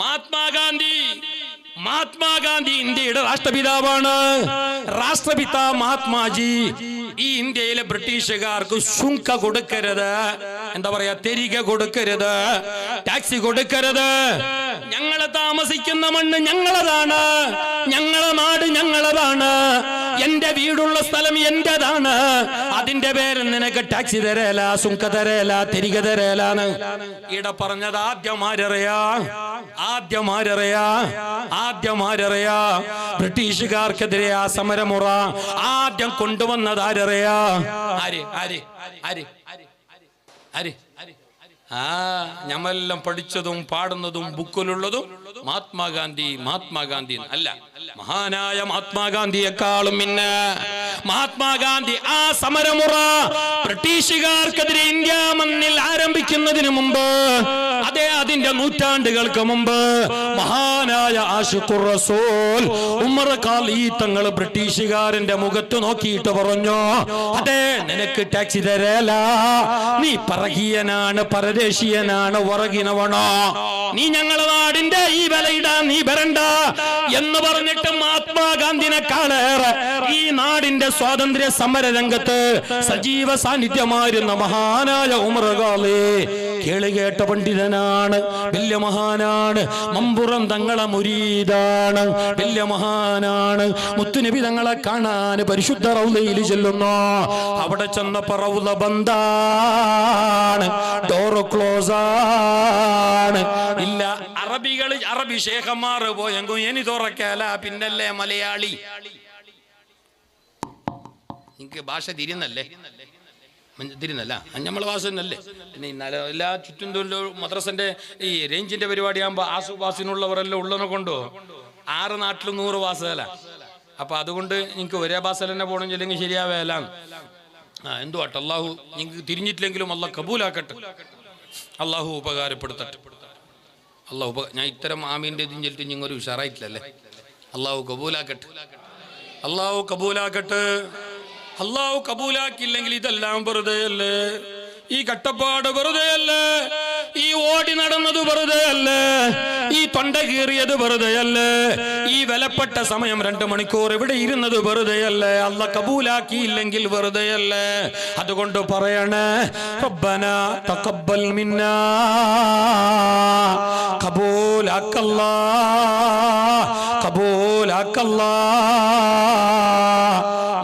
മഹാത്മാഗാന്ധി ഇന്ത്യയുടെ രാഷ്ട്രപിതാവാണ്. രാഷ്ട്രപിത മഹാത്മാജി ഈ ഇന്ത്യയിലെ ബ്രിട്ടീഷുകാർക്ക് ശുങ്ക കൊടുക്കരുത്, എന്താ പറയാ, തെരിക കൊടുക്കരുത്, ടാക്സി കൊടുക്കരുത്. ഞങ്ങളെ താമസിക്കുന്ന മണ്ണ് ഞങ്ങളതാണ്, ഞങ്ങളെ നാട് ഞങ്ങളതാണ്, എന്റെ വീടുള്ള സ്ഥലം എന്റേതാണ്, അതിന്റെ പേരിൽ നിനക്ക് ടാക്സി തരേല, ശുങ്ക തരേല, തിരികെ തരേലാണ് ഇവിടെ പറഞ്ഞത്. ആദ്യമാരറിയാ ബ്രിട്ടീഷുകാർക്കെതിരെ ആ സമരമുറ ആദ്യം കൊണ്ടുവന്നത് ആരറിയാ? ഞമ്മെല്ലാം പഠിച്ചതും പാടുന്നതും ബുക്കിലുള്ളതും മഹാത്മാഗാന്ധി അല്ല, മഹാനായ മഹാത്മാഗാന്ധിയെക്കാളും പിന്നെ മഹാത്മാഗാന്ധി ആ സമരമുറ ബ്രിട്ടീഷുകാർക്കെതിരെ ഇന്ത്യ മണ്ണിൽ ആരംഭിക്കുന്നതിന് മുമ്പ്, അതെ അതിന്റെ നൂറ്റാണ്ടുകൾക്ക് മുമ്പ് മഹാനായ ആശിഖുർ റസൂൽ ഉമർ ഖാലി തങ്ങൾ ബ്രിട്ടീഷുകാരന്റെ മുഖത്ത് നോക്കിയിട്ട് പറഞ്ഞു, അതെ നിനക്ക് ടാക്സി തരേല, നീ പറകീയനാണ്, പരദേശീയനാണ്, ഉറകിനവണോ, നീ ഞങ്ങളെ നാടിന്റെ ഈ വിലയിടാൻ നീ വരണ്ട എന്ന് പറഞ്ഞിട്ട് മഹാത്മാഗാന്ധിനെക്കാളേറെ ഈ നാടിന്റെ സ്വാതന്ത്ര്യ സമര രംഗത്ത് സജീവ സാന്നിധ്യമായിരുന്ന മഹാനായ ഉമർ ഖാലി കേളുകേട്ട പണ്ഡിതനാണ്, വലിയ മഹാനാണ്, മമ്പുറം തങ്ങളെ മുരീദാണ്, വലിയ മഹാനാണ്. മുത്തുനബി തങ്ങളെ കാണാൻ പരിശുദ്ധ റൗളയിൽ ചെല്ലുന്നു. അവിടെ ചെന്നപ്പോ റൗള ബന്ദാണ്, ഡോറ് ക്ലോസ് ആണ്. ഇല്ല, അറബി ശേഖന്മാർ പോയെങ്കും ഇനി തുറക്കല, പിന്നല്ലേ മലയാളി. എനിക്ക് ഭാഷ തിരിയുന്നല്ലേ, നമ്മളെ ഭാഷ തന്നെയല്ലേ. പിന്നെ ഇന്നലെ എല്ലാ ചുറ്റും മദ്രസന്റെ ഈ റേഞ്ചിന്റെ പരിപാടിയാകുമ്പോ ആസുഭാസിനുള്ളവരെല്ലാം ഉള്ളതിനെ കൊണ്ടോ 6 നാട്ടിൽ 100 ഭാഷല. അപ്പൊ അതുകൊണ്ട് നിങ്ങൾക്ക് ഒരേ ഭാഷ തന്നെ പോകണം, ചെല്ലെങ്കിൽ ശരിയാവേല. എന്തുവാട്ടെ, അള്ളാഹു നിങ്ങൾക്ക് തിരിഞ്ഞിട്ടില്ലെങ്കിലും അള്ളാഹ് കബൂലാക്കട്ടെ, അള്ളാഹു ഉപകാരപ്പെടുത്തട്ടെ. ഞാൻ ഇത്തരം ആമീൻ്റെ ഇതും ചെല്ലിട്ട് നിങ്ങൊരു ഉഷാറായിട്ടില്ലല്ലേ. അള്ളാഹു കബൂലാക്കില്ലെങ്കിൽ ഇതെല്ലാം വെറുതെയല്ലേ, ഈ കട്ടപ്പാട് വെറുതെയല്ലേ, ഈ ഓടി നടന്നത് വെറുതെയല്ലേ, ഈ തൊണ്ട കീറിയത് വെറുതെയല്ലേ, ഈ വിലപ്പെട്ട സമയം 2 മണിക്കൂർ ഇവിടെ ഇരുന്നത് വെറുതെയല്ലേ, അല്ലാഹ് കബൂലാക്കിയില്ലെങ്കിൽ വെറുതെയല്ലേ. അതുകൊണ്ട് പറയണേ, റബ്ബനാ തഖബ്ബൽ മിന്നാ കബൂലാക്കല്ലാ.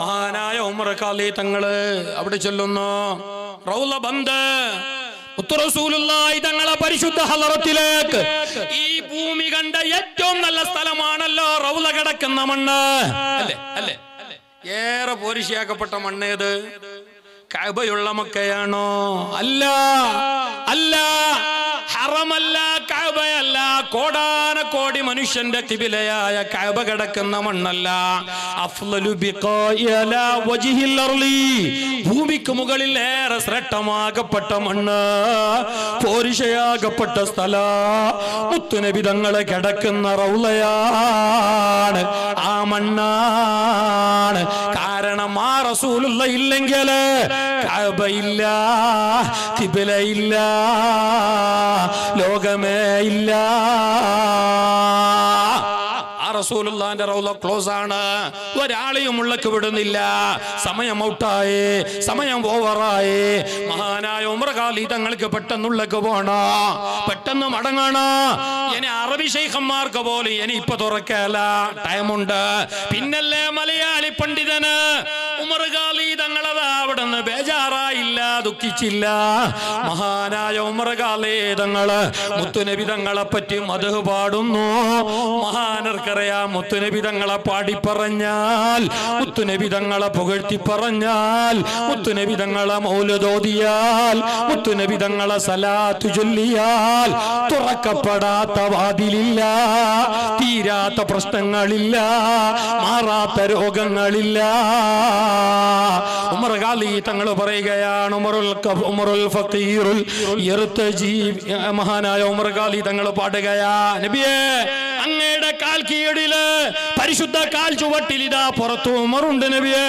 മഹാനായ ഉമർ ഖാലി തങ്ങള് അവിടെ ചൊല്ലുന്നു, റൗള ബന്ദ് റസൂലുള്ളാഹി തങ്ങളെ പരിശുദ്ധ ഹളറത്തിലേക്ക്. ഈ ഭൂമി കണ്ട ഏറ്റവും നല്ല സ്ഥലമാണല്ലോ റൗള കിടക്കുന്ന മണ്ണ്, അല്ലേ? ഏറെ പോരിശയാക്കപ്പെട്ട മണ്ണേത്? കഅബയുള്ള മക്കയാണോ? അല്ല, ഹറമല്ല, കഅബയല്ല, കോടാനക്കോടി മനുഷ്യന്റെ ഖിബിലയായ കഅബ കിടക്കുന്ന മണ്ണല്ല. അഫ്ളലു ബിഖാഇ അലാ വജ്ഹിൽ അർളി, ഭൂമിക്ക് മുകളിൽ ഏറെ ശ്രേഷ്ഠമാകപ്പെട്ട മണ്ണ്, പോരിശയാകപ്പെട്ട സ്ഥല മുത്തുനബി തങ്ങളെ കിടക്കുന്ന റൗളയാണ്, ആ മണ്ണാണ്. കാരണം ആ റസൂലുള്ള ഇല്ലെങ്കിൽ കഅബയില്ല, ഖിബിലയില്ല, ലോകമേ ഇല്ല. റസൂലുള്ളാഹിന്റെ റൗള ക്ലോസ് ആണ്, ഒരാളെയും ഉള്ളക്ക് വിടുന്നില്ല. സമയം ഔട്ടായി, സമയം ഓവറായി. മഹാനായ ഉമർ ഖാലി തങ്ങൾക്ക് പെട്ടെന്നുള്ളക്ക് പോണോ, പെട്ടെന്ന് മടങ്ങണോ. ഇനി അറബി ശൈഖന്മാർക്ക് പോലും ഇനി ഇപ്പൊ തുറക്കല, ടൈമുണ്ട്. പിന്നല്ലേ മലയാളി പണ്ഡിതന് ഉമർ ഖാലി തങ്ങളത് അവിടെ നിന്ന് ബേജാറായില്ല, ദുഃഖിച്ചില്ല. മഹാനായ ഉമർ ഖാലി തങ്ങള് മുത്തുനബി തങ്ങളെ പറ്റി മദ്ഹ് പാടുന്നു. മഹാനർക്കറിയാം, മുത്തുനബി തങ്ങളെ പാടി പറഞ്ഞാൽ, മുത്തുനബി തങ്ങളെ പുകഴ്ത്തി പറഞ്ഞാൽ, മുത്തുനബി തങ്ങളെ മൗലിദ് ഓതിയാൽ, മുത്തുനബി തങ്ങളെ സലാത്ത് ചൊല്ലിയാൽ തുറക്കപ്പെടാത്ത വാതിലില്ല, തീരാത്ത പ്രശ്നങ്ങളില്ല, മാറാത്ത രോഗങ്ങളില്ല. ഉമർ ഖാലി തങ്ങൾ പറയുകയാണ്, ഉമറുൽ ഫഖീറുൽ യർതജി. മഹാനായ ഉമർ ഖാലി തങ്ങൾ പാടുകയാ, നബിയേ അങ്ങയുടെ കാൽ കീഴില് പരിശുദ്ധ കാൽ ചുവട്ടിൽ ഇതാ പുറത്തു ഉമറുണ്ട് നബിയേ,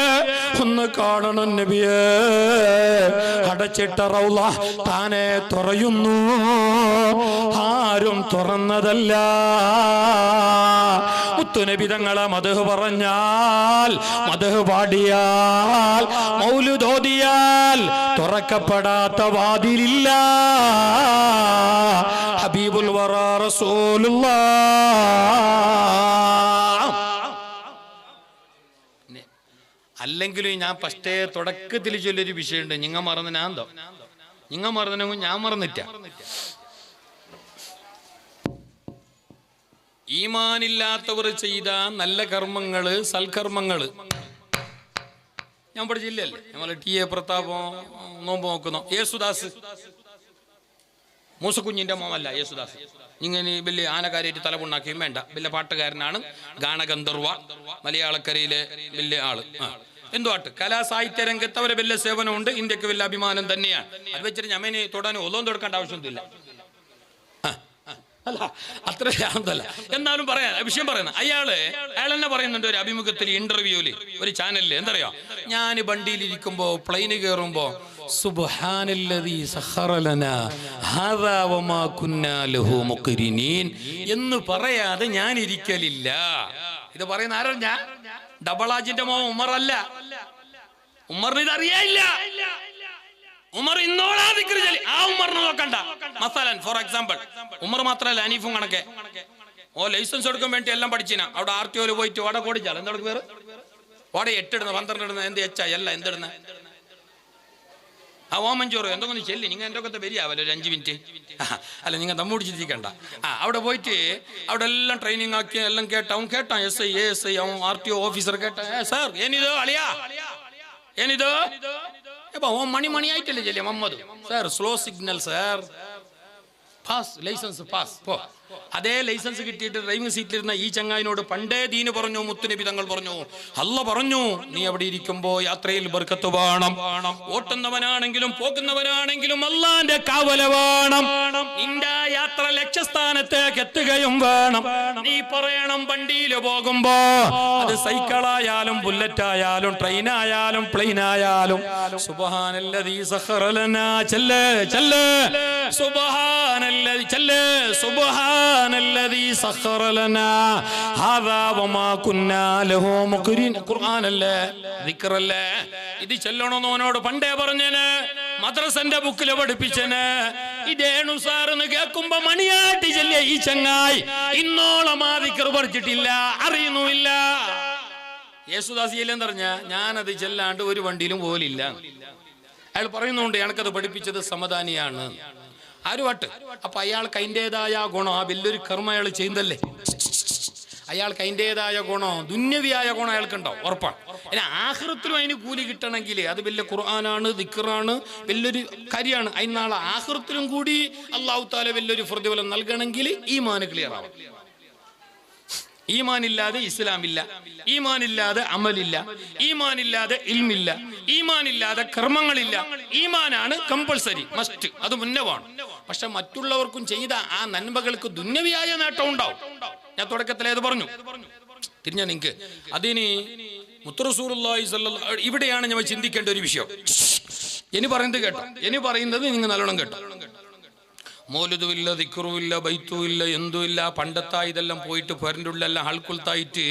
ഒന്ന് കാണണം നബിയേ. അടച്ചിട്ട റൗള താനെ തുറയുന്നു, ആരും തുറന്നതല്ല. മാത്രല്ല, മുത്തുനബി തങ്ങളെ മദ്ഹ് പറഞ്ഞാൽ, മദ്ഹ് പാടിയാൽ, മൗലിദ് ഓതിയാൽ തുറക്കപ്പെടാത്ത വാതിലില്ല. ഹബീബുൽ വറ റസൂലുള്ളാഹ്. അല്ലെങ്കിലും ഞാൻ ഫസ്റ്റേ തുടക്കത്തിൽ ചൊല്ലൊരു വിഷയമുണ്ട്. നിങ്ങൾ മറന്നിനാന്തോ? നിങ്ങൾ മറന്നു, ഞാൻ മറന്നിട്ട. ഈമാനില്ലാത്തവർ ചെയ്ത നല്ല കർമ്മങ്ങള്, സൽക്കർമ്മങ്ങള് ഞാൻ പഠിച്ചില്ലല്ലേ. നമ്മളെ ടി എ പ്രതാപം നോമ്പ് നോക്കുന്നു. യേശുദാസ്, മൂസക്കുഞ്ഞിന്റെ മോമല്ല യേശുദാസ്. ഇങ്ങനെ വലിയ ആനക്കാരായിട്ട് തലപുണ്ണാക്കിയും വേണ്ട, വലിയ പാട്ടുകാരനാണ്, ഗാനഗന്ധർവ, മലയാളക്കരയിലെ വലിയ ആള്. എന്തുവാട്ട് കലാസാഹിത്യ രംഗത്ത് അവരെ വലിയ സേവനമുണ്ട്. ഇന്ത്യക്ക് വലിയ അഭിമാനം തന്നെയാണ്. അത് വെച്ചിട്ട് ഞമ്മേനെ തൊടാനും ഒന്നും തൊടുക്കേണ്ട ആവശ്യമൊന്നുമില്ല. അല്ല, അത്ര ശാന്തല്ല. എന്നാലും പറയാം, വിഷയം പറയുന്നത് അയാൾ തന്നെ പറയുന്നുണ്ട് ഒരു അഭിമുഖത്തിൽ, ഇന്റർവ്യൂല്, ഒരു ചാനലില്. എന്തറിയോ, ഞാൻ വണ്ടിയിലിരിക്കുമ്പോ, പ്ലെയിന് കയറുമ്പോ സുബ്ഹാനല്ലദീ സഖറ ലനാ ഹാദാ വമാ കുന്നാ ലഹു മുഖ്രിനീൻ എന്ന് പറയാതെ ഞാൻ ഇരിക്കലില്ല. ഇത് പറയുന്ന ആരല്ല? ഡബിളാജിന്റെ മോൻ ഉമർ അല്ല. ഉമറിന് ഇത് അറിയില്ല. ഉമർ ഇന്നോളാ ദിക്ർ ചൊല്ലി, ആ ഉമറിനെ നോക്കണ്ട. മസലൻ ഫോർ എക്സാമ്പിൾ, ഉമർ മാത്രല്ല അനീഫും കണക്കെ ഓ ലൈസൻസ് എടുക്കാൻ വേണ്ടി എല്ലാം പഠിച്ചിന. അവിടെ RTOയിൽ പോയിട്ട് ഓടെ കോടിച്ചാൽ എന്താണ് പേര്, ഓടെ 8 ഇടുന്ന 12 ഇടുന്ന എന്ത് എച്ചാ അല്ല എന്തിടുന്ന ആ ഓമഞ്ചോറ് എന്തൊക്കെ ചെല്ലി. നിങ്ങൾ എന്തൊക്കെ വരികയാവല്ലോ ഒരു 5 മിനിറ്റ്. അല്ല, നിങ്ങൾ തമ്മ പിടിച്ചിരിക്കണ്ട. അവിടെ പോയിട്ട് അവിടെ എല്ലാം ട്രെയിനിങ് ആക്കി എല്ലാം കേട്ടാവും. കേട്ടാ SI ASI അവൻ RTO ഓഫീസർ കേട്ട, സാർ ഏനിതോ അളിയാ ഏനിതോ മണി ആയിട്ടല്ലേ ചെല്ലിയ Muhammad sir, slow signal sir, pass licence pass പോ. അതേ ലൈസൻസ് കിട്ടിയിട്ട് ഡ്രൈവിംഗ് സീറ്റിലിരുന്ന ഈ ചങ്ങായിനോട് പണ്ടേ ദീന് പറഞ്ഞു, മുത്തുനബി തങ്ങൾ പറഞ്ഞു, അല്ല പറഞ്ഞു, നീ അവിടെ ഇരിക്കുമ്പോ യാത്രയിൽ ബർക്കത്ത് വേണം. ഓട്ടുന്നവനാണെങ്കിലും പോകുന്നവനാണെങ്കിലും അല്ലാന്റെ കാവല വേണം. നിന്റെ യാത്ര ലക്ഷ്യസ്ഥാനത്തേക്ക് എത്തുകയും വേണം. നീ പറയണം വണ്ടിയിൽ പോകുമ്പോ, അത് സൈക്കിളായാലും ബുള്ളറ്റ് ആയാലും ട്രെയിൻ ആയാലും പ്ലെയിൻ ആയാലും, സുബ്ഹാനല്ലദീ സഖറ ലനാ ചല്ല് ചല്ല് സുബ്ഹാനല്ലദീ ചല്ല് സുബ്ഹാനല്ലദീ സഖറ ലനാ ഹാദാ വമാ കുന്നാ ലഹു മുഖ്രിൻ. ഖുർആനല്ലേ, ദിക്റല്ലേ, ഇത് ചൊല്ലണമെന്ന് അവനോട് പണ്ടേ പറഞ്ഞന്, മദ്രസന്റെ ബുക്കില് പഠിപ്പിച്ചന്. ഇതേണു സാറെന്ന് കേൾക്കുമ്പോ മണിയാട്ടി ചൊല്ലിയ ഈ ചങ്ങായി ഇന്നോളം ആ ദിക്ർ പഠിച്ചിട്ടില്ല, അറിയുന്നുമില്ല. യേശുദാസ് ചെല്ലെന്ന് പറഞ്ഞ ഞാനത് ചെല്ലാണ്ട് ഒരു വണ്ടിയിലും പോലില്ല. അയാൾ പറയുന്നുണ്ട് എനിക്കത് പഠിപ്പിച്ചത് സമദാനിയാണ്. ആരുവാട്ട്. അപ്പൊ അയാൾക്ക് അതിൻ്റെതായ ഗുണം, ആ വലിയൊരു കർമ്മ അയാൾ ചെയ്യുന്നതല്ലേ, അയാൾക്ക് അതിൻ്റെതായ ഗുണം, ദുന്യവിയായ ഗുണം അയാൾക്കുണ്ടാവും, ഉറപ്പാണ്. ഇനി ആഖിറത്തിലും അതിന് കൂലി കിട്ടണമെങ്കിൽ അത് വലിയ ഖുർആനാണ്, ദിക്റാണ്, വലിയൊരു കാര്യമാണ്. അതിന് നാളെ ആഖിറത്തിലും കൂടി അല്ലാഹു തആല വലിയൊരു പ്രതിഫലം നൽകണമെങ്കിൽ ഈമാൻ ക്ലിയർ ആവും. ഈമാനില്ലാതെ ഇസ്ലാമില്ല, ഈമാനില്ലാതെ അമലില്ല, ഈമാനില്ലാതെ ഇൽമില്ല, ഈമാനില്ലാതെ കർമ്മങ്ങളില്ല. ഈമാനാണ് കമ്പൾസറി, മസ്റ്റ്, അത് മുന്നവാണ്. പക്ഷെ മറ്റുള്ളവർക്കും ചെയ്ത ആ നന്മകൾക്ക് ദുന്യവിയായ നേട്ടം ഉണ്ടാവും. ഞാൻ തുടക്കത്തിലേത് പറഞ്ഞു തിരിഞ്ഞ നിങ്ങക്ക്. അതിന് മുത്ത് റസൂലുള്ളാഹി സ്വല്ലല്ലാഹു അലൈഹി, ഇവിടെയാണ് ഞാൻ ചിന്തിക്കേണ്ട ഒരു വിഷയം. ഇനി പറയുന്നത് കേട്ടോ, ഇനി പറയുന്നത് നിങ്ങൾ നല്ലോണം കേട്ടോ. മൗലിദുമില്ല, ദിക്റുമില്ല, ബൈത്തുമില്ല, എന്തുമില്ല. പണ്ടത്തെ ഇതെല്ലാം പോയിട്ട് പേരൻ്റെ ഉള്ളെല്ലാം ഹൾക്കുൽത്തായിട്ട്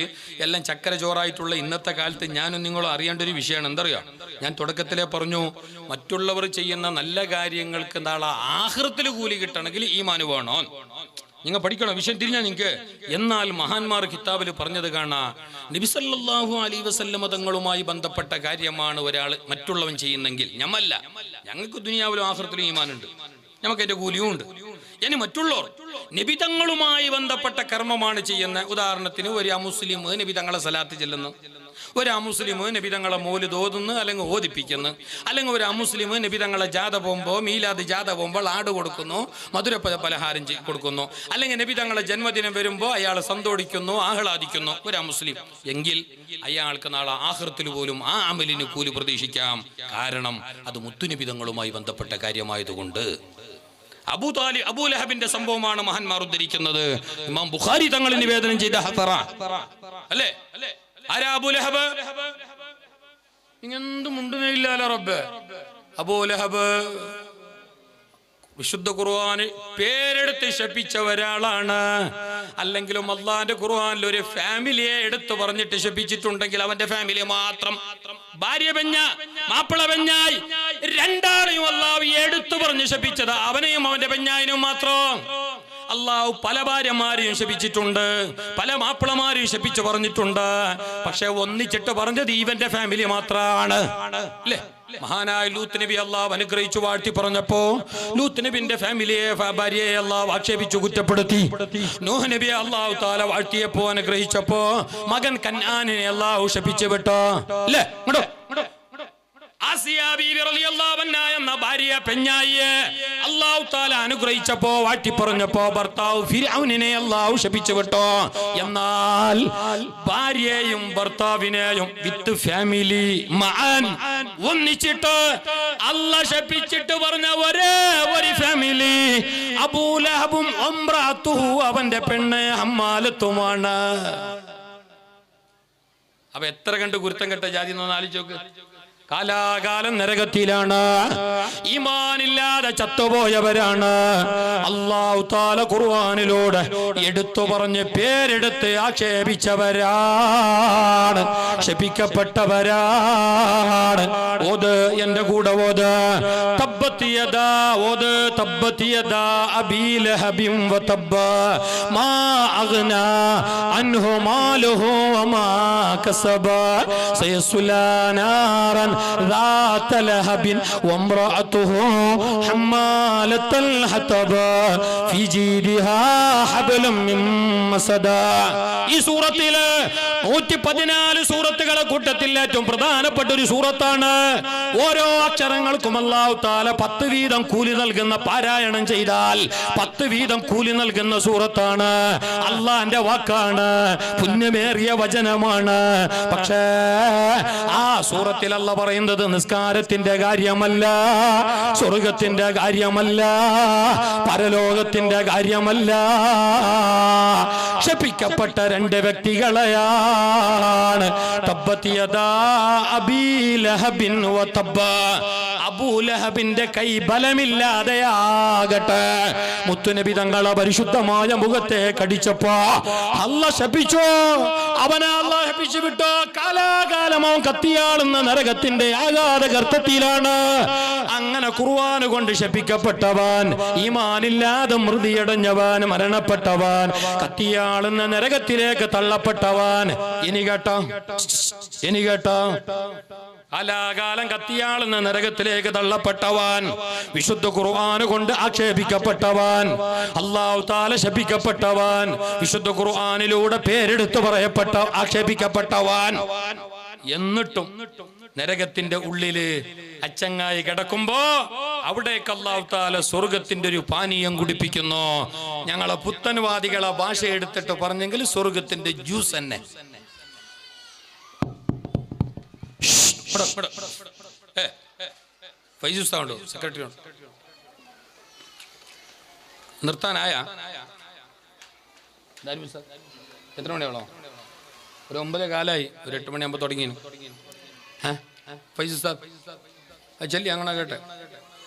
എല്ലാം ചക്കര ചോറായിട്ടുള്ള ഇന്നത്തെ കാലത്ത് ഞാനും നിങ്ങളും അറിയേണ്ട ഒരു വിഷയമാണ്. എന്തറിയാം, ഞാൻ തുടക്കത്തിലേ പറഞ്ഞു, മറ്റുള്ളവർ ചെയ്യുന്ന നല്ല കാര്യങ്ങൾക്ക് നാളെ ആഖിറത്തിൽ കൂലി കിട്ടണമെങ്കിൽ ഈമാൻ വേണോ. നിങ്ങൾ പഠിക്കണം, വിഷയം തിരിഞ്ഞാൽ നിങ്ങൾക്ക്. എന്നാൽ മഹാന്മാർ കിതാബിൽ പറഞ്ഞത് കാണാ, നബി സല്ലല്ലാഹു അലൈഹി വസല്ലമ തങ്ങളുമായി ബന്ധപ്പെട്ട കാര്യമാണ് ഒരാൾ മറ്റുള്ളവൻ ചെയ്യുന്നെങ്കിൽ, ഞമ്മല്ല, ഞങ്ങൾക്ക് ദുനിയാവിലും ആഖിറത്തിലും ഈമാനുണ്ട്, നമുക്ക് അതിന്റെ കൂലിയും ഉണ്ട്. ഇനി മറ്റുള്ളവർ നബി തങ്ങളുമായി ബന്ധപ്പെട്ട കർമ്മമാണ് ചെയ്യുന്നത്. ഉദാഹരണത്തിന് ഒരു അമുസ്ലിം നബി തങ്ങളെ സലാത്ത് ചെല്ലുന്നു, ഒരു അമുസ്ലിം നബി തങ്ങളെ മൗലിദ് ഓതുന്നു അല്ലെങ്കിൽ ഓദിപ്പിക്കുന്നു, അല്ലെങ്കിൽ ഒരു അമുസ്ലിം നബി തങ്ങളെ ജാഥ പോകുമ്പോൾ, മീലാദ് ജാഥ പോകുമ്പോൾ ആട് കൊടുക്കുന്നു, മധുര പലഹാരം കൊടുക്കുന്നു, അല്ലെങ്കിൽ നബി തങ്ങളെ ജന്മദിനം വരുമ്പോൾ അയാൾ സന്തോഷിക്കുന്നു, ആഹ്ലാദിക്കുന്നു, ഒരു അമുസ്ലിം എങ്കിൽ അയാൾക്ക് നാളെ ആഖിറത്തിൽ പോലും ആ അമലിന് കൂലി പ്രതീക്ഷിക്കാം. കാരണം അത് മുത്തുനബി തങ്ങളുമായി ബന്ധപ്പെട്ട കാര്യമായതുകൊണ്ട്. അബൂലഹബിന്റെ സംഭവമാണ് മഹാന്മാർ ഉദ്ധരിക്കുന്നത്. ഇമാം ബുഖാരി തങ്ങൾ നിവേദനം ചെയ്ത ഹതറ അല്ലേ. ആരാ അബൂലഹബ്? ഇങ്ങെന്തും ഉണ്ടെന്നില്ല റബ്ബ്. അബൂലഹബ് വിശുദ്ധ ഖുർആൻ പേരെടുത്ത് ശപിച്ച ഒരാളാണ്. അല്ലെങ്കിലും അള്ളാന്റെ ഖുർആനിൽ ഒരു ഫാമിലിയെ എടുത്തു പറഞ്ഞിട്ട് ശപിച്ചിട്ടുണ്ടെങ്കിൽ അവന്റെ ഫാമിലി മാത്രം, ഭാര്യ പെഞ്ഞ മാപ്പിള പെഞ്ഞായി രണ്ടാളെയും അള്ളാഹു എടുത്തു പറഞ്ഞ് ശപിച്ചത് അവനെയും അവന്റെ പെഞ്ഞായിനും മാത്രം. അള്ളാഹു പല ഭാര്യമാരെയും ശപിച്ചിട്ടുണ്ട്, പല മാപ്പിളമാരെയും ശപിച്ചു പറഞ്ഞിട്ടുണ്ട്. പക്ഷെ ഒന്നിച്ചിട്ട് പറഞ്ഞത് ഇവന്റെ ഫാമിലി മാത്രമാണ് അല്ലേ? മഹാനായ ലൂത്ത് നബി അള്ളാഹു അനുഗ്രഹിച്ചു വാഴ്ത്തി പറഞ്ഞപ്പോ ലൂത്ത് നബിന്റെ ഫാമിലിയെ ഭാര്യയെ അള്ളാഹു ആക്ഷേപിച്ചു കുറ്റപ്പെടുത്തി. നൂഹ് നബിയെ അള്ളാഹു താല വാഴ്ത്തിയപ്പോ അനുഗ്രഹിച്ചപ്പോ മകൻ കനാനിനെ അള്ളാഹു ശപിച്ചു വിട്ടോ അല്ലേ? ആസിയ ബീവി റളിയല്ലാഹു അൻഹ എന്ന ഭാര്യ പെഞ്ഞായിയെ അല്ലാഹു തആല അനുഗ്രഹിച്ചപ്പോ വാട്ടി പറഞ്ഞപ്പോ ഭർത്താവ് ഫിർഔനിനെ അല്ലാഹു ശപിച്ചു വിട്ടോ. എന്നാൽ ഭാര്യയെയും ഭർത്താവിനെയും വിത്ത് ഫാമിലി മഅൻ ഒന്നിച്ചിട്ട് അല്ലാഹു ശപിച്ചിട്ട് പറഞ്ഞ ഒരേ ഒരു ഫാമിലി അബൂലഹബും ഉംറഅതുഹു അവന്റെ പെണ്ണ് ഹമ്മാലത്തുമാണ്. അപ്പൊ എത്ര കണ്ട് ഗുരുത്തം കെട്ട ജാതി എന്ന് ആലോചിച്ച് നോക്ക്. കാലാകാലം നരകത്തിലാണ്, ഈമാനില്ലാതെ ചത്തുപോയവരാണ്. അല്ലാഹു തആല ഖുർആനിലൂടെ എടുത്തു പറഞ്ഞ് പേരെടുത്ത് ആക്ഷേപിച്ചവരാണ്, ശപിക്കപ്പെട്ടവരാണ്. ഓത് എന്റെ കൂടെ ഓത്. തബ്ബത് യദാ ഓത്. തബ്ബത് യദാ അബീ ലഹബിൻ വതബ്ബ മാ അഗ്നാ അൻഹു മാലുഹു വമാ കസബ സയസ്ലാ നാരൻ ذات لهب وامرأته حمالة الحطب في جيدها حبل من مسد. ഈ സൂറത്തില് 114 സൂറത്തുകളെ കൂട്ടത്തിൽ ഏറ്റവും പ്രധാനപ്പെട്ട ഒരു സൂറത്താണ്. ഓരോ അക്ഷരങ്ങൾക്കും അല്ലാഹു തആല 10 വീതം കൂലി നൽകുന്ന, പാരായണം ചെയ്താൽ 10 വീതം കൂലി നൽകുന്ന സൂറത്താണ്. അള്ളാന്റെ വാക്കാണ്, പുണ്യമേറിയ വചനമാണ്. പക്ഷേ ആ സൂറത്തിൽ അല്ലാഹു പറയുന്നത് നിസ്കാരത്തിന്റെ കാര്യമല്ല, സ്വർഗത്തിന്റെ കാര്യമല്ല, പരലോകത്തിന്റെ കാര്യമല്ല. ശപിക്കപ്പെട്ട 2 വ്യക്തികളെയാണ്. തബ്ബത് യദാ അബീ ലഹബിൻ വതബ്ബ. അബൂലഹബിന്റെ കൈ ബലമില്ലാതെയാകട്ടെ. മുത്തുനബി തങ്ങളെ പരിശുദ്ധമായ മുഖത്തെ കടിച്ചപ്പോ അല്ലാഹു ശപിച്ചു. അവനെ അല്ലാഹു ശപിച്ചു വിട്ടോ. കാലാകാലം അവൻ കത്തിയാളുന്ന നരകത്തിന്റെ ആഘാത ഗർത്തത്തിലാണ്. അങ്ങനെ ഖുർആൻ കൊണ്ട് ശപിക്കപ്പെട്ടവൻ, ഈമാനില്ലാതെ മൃതിയടഞ്ഞവൻ, മരണപ്പെട്ടവൻ, കത്തിയാളുന്ന നരകത്തിലേക്ക് തള്ളപ്പെട്ടവൻ. ഇനി കേട്ടോ കാലാകാലം കത്തിയാളുന്ന നരകത്തിലേക്ക് തള്ളപ്പെട്ടവൻ, വിശുദ്ധ ഖുർആൻ കൊണ്ട് ആക്ഷേപിക്കപ്പെട്ടവൻ, അല്ലാഹു തആല ശപിക്കപ്പെട്ടവൻ, വിശുദ്ധ ഖുർആനിലൂടെ പേരെടുത്തു പറയപ്പെട്ട ആക്ഷേപിക്കപ്പെട്ടവൻ. എന്നിട്ടും നരകത്തിന്റെ ഉള്ളില് അച്ചങ്ങായി കിടക്കുമ്പോ അവിടേക്ക് അല്ലാഹു തആല സ്വർഗത്തിന്റെ ഒരു പാനീയം കുടിപ്പിക്കുന്നു. ഞങ്ങളെ പുത്തൻവാദികളെ ഭാഷ എടുത്തിട്ട് പറഞ്ഞെങ്കിൽ സ്വർഗത്തിന്റെ ജ്യൂസ് തന്നെ. സെക്രട്ടറി നിർത്താനായ എത്ര മണിയാവളോ? ഒരു 9 കാലായി, ഒരു 8 മണിയാകുമ്പോൾ തുടങ്ങി. ഫൈസു സാർ ചെല്ലി അങ്ങനെ കേട്ടെ.